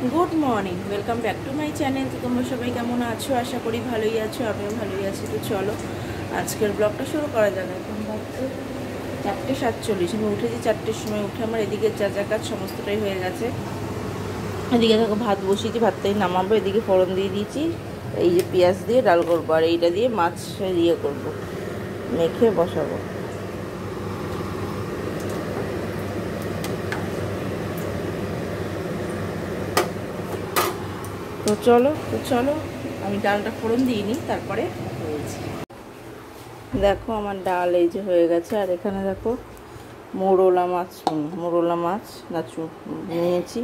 Good morning welcome back to my channel. तो तुम्हारा सबाई केमन आछो, आशा करी भालोई आछो, आमिও भालोई आছি। तो चलो आजकेर ब्लगटा शुरू करा जाक। এখন বাজছে 4:47। আমি উঠেছি 4টের সময়। উঠে আমার এদিকে যা যা কাজ সমস্তটাই হয়ে গেছে। এদিকে দেখো ভাত বসিয়েছি, ভাতটাই নামাবো। এদিকে ফোড়ন দিয়ে দিয়েছি, এই যে পেঁয়াজ দিয়ে ডাল করবো, আর এইটা দিয়ে মাছ ইয়ে করবো, মেখে বসাবো। তো চলো আমি ডালটা ফোড়ন দিইনি, তারপরে বলছি। দেখো আমার ডাল এই যে হয়ে গেছে। আর এখানে দেখো মোরলা মাছ নিয়েছি।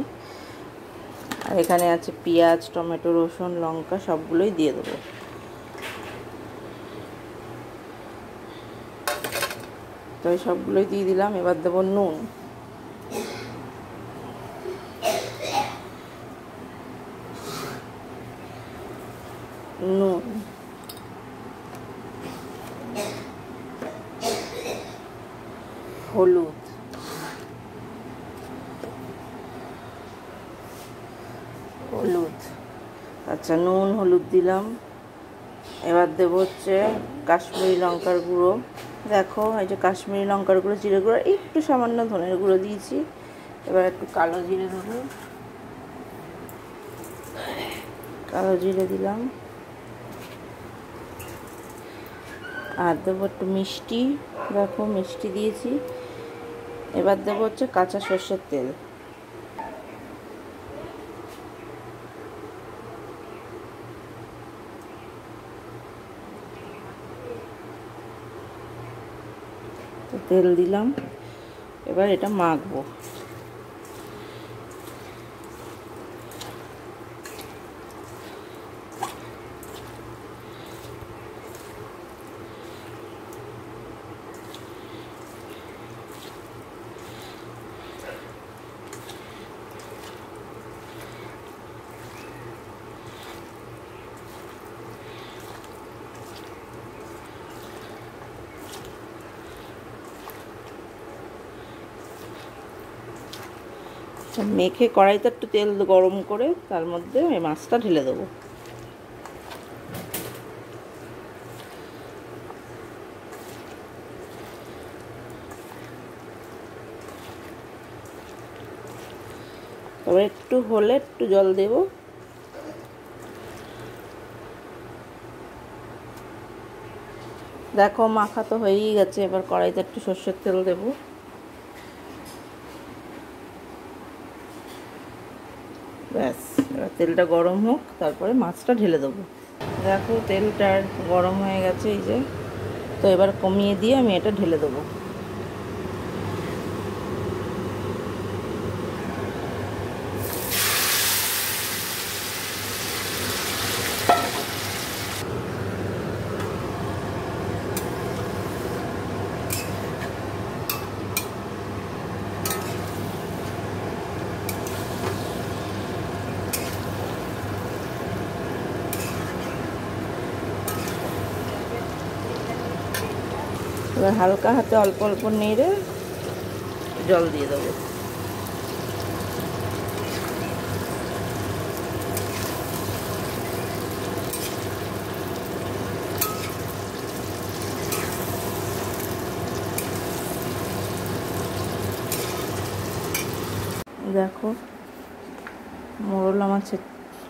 আর এখানে আছে পেঁয়াজ, টমেটো, রসুন, লঙ্কা, সবগুলোই দিয়ে দেবো। তো সবগুলোই দিয়ে দিলাম। এবার দেবো নুন, হলুদ, আচ্ছা নুন হলুদ দিলাম। এবার দেবো হচ্ছে কাশ্মীরি লঙ্কার গুঁড়ো। দেখো এই যে কাশ্মীরি লঙ্কার গুঁড়ো, জিরে গুঁড়ো, একটু সামান্য ধনের গুঁড়ো দিয়েছি। এবার একটু কালো জিরে দেবো, কালো জিরে দিলাম। আর দেবো একটু মিষ্টি, দেখো মিষ্টি দিয়েছি। এবার দেবো হচ্ছে কাঁচা সর্ষের তেল। তো তেল দিলাম, এবার এটা মাখবো। মেখে কড়াইতে একটু তেল গরম করে তার মধ্যে এই মাছটা ঢেলে দেবো। তবে একটু হলে একটু জল দেব। দেখো মাখা তো হয়েই গেছে। এবার কড়াইতে একটু সর্ষের তেল দেবো। ব্যাস, এবার তেলটা গরম হোক, তারপরে মাছটা ঢেলে দেবো। দেখো তেলটা গরম হয়ে গেছে এই যে। তো এবার কমিয়ে দিয়ে আমি এটা ঢেলে দেবো। এবার হালকা হাতে অল্প অল্প নেড়ে জল দিয়ে দেবো। দেখো মোরলা মাছের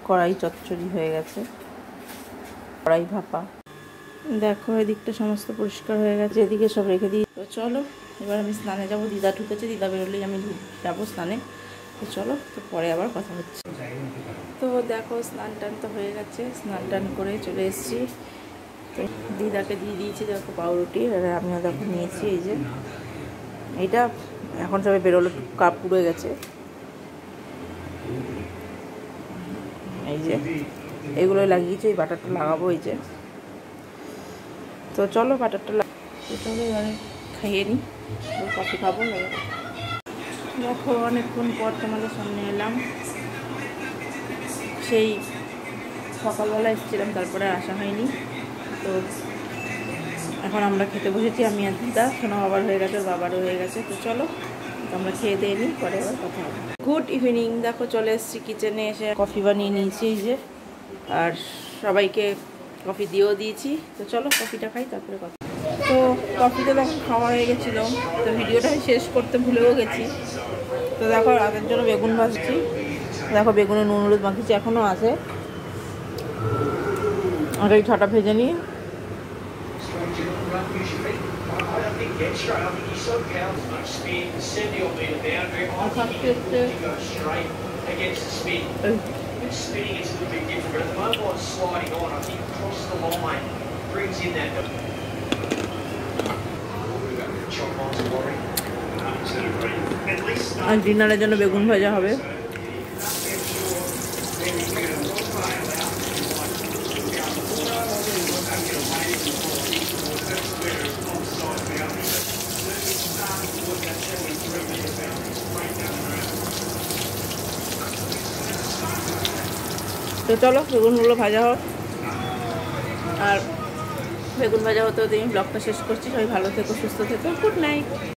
কড়াই চচ্চড়ি হয়ে গেছে, কড়াই ভাপা। দেখো এদিকটা সমস্ত পরিষ্কার হয়ে গেছে, এদিকে সব রেখে দিই। তো চলো এবার আমি স্নানে যাব। দিদা ঢুকেছে, দিদা বেরোলেই আমি যাবো স্নানে। তো চলো, তো পরে আবার কথা হচ্ছে। তো দেখো স্নান টান তো হয়ে গেছে, স্নান টান করে চলে এসেছি। তো দিদাকে দিয়ে দিয়েছি দেখো পাউরুটি, আর আমিও দেখো নিয়েছি। এই যে এইটা এখন সবাই বেরোলো, কাপ পুড়ে গেছে। এই যে এগুলোই লাগিয়েছি, এই বাটারটা লাগাবো এই যে। তো চলো বাটারটা চলো এবারে খাইয়ে নিই, কফি খাবো। দেখো অনেকক্ষণ পর তোমাদের সামনে এলাম। সেই সকালবেলা এসেছিলাম, তারপরে আসা হয়নি। তো এখন আমরা খেতে বসেছি, আমি আর দিদা। সোনা বাবার হয়ে গেছে, ওর বাবারও হয়ে গেছে। তো চলো আমরা খেয়ে দিয়ে নিই, পরে আবার কথা হবে। গুড ইভিনিং, দেখো চলে এসেছি কিচেনে, এসে কফি বানিয়ে নিয়েছি এই যে, আর সবাইকে কফি দিয়েও দিয়েছি। তো চলো কফিটা খাই, তারপরে কথা। তো কফিটা তখন খাওয়া হয়ে গেছিলো, তো ভিডিওটা আমি শেষ করতে ভুলেও গেছি। তো দেখো রাতের জন্য বেগুন ভাজছি, দেখো বেগুনে নুন হলুদ মাখিয়েছি, এখনও আছে। আগে এই ছটা ভেজে নিই। আর ডিনারের জন্য বেগুন ভাজা হবে। তো চলো বেগুনগুলো ভাজা হোক, আর বেগুন ভাজা হতে হতে আমি ব্লগটা শেষ করছি। সবাই ভালো থেকো, সুস্থ থেকো, গুড নাইট।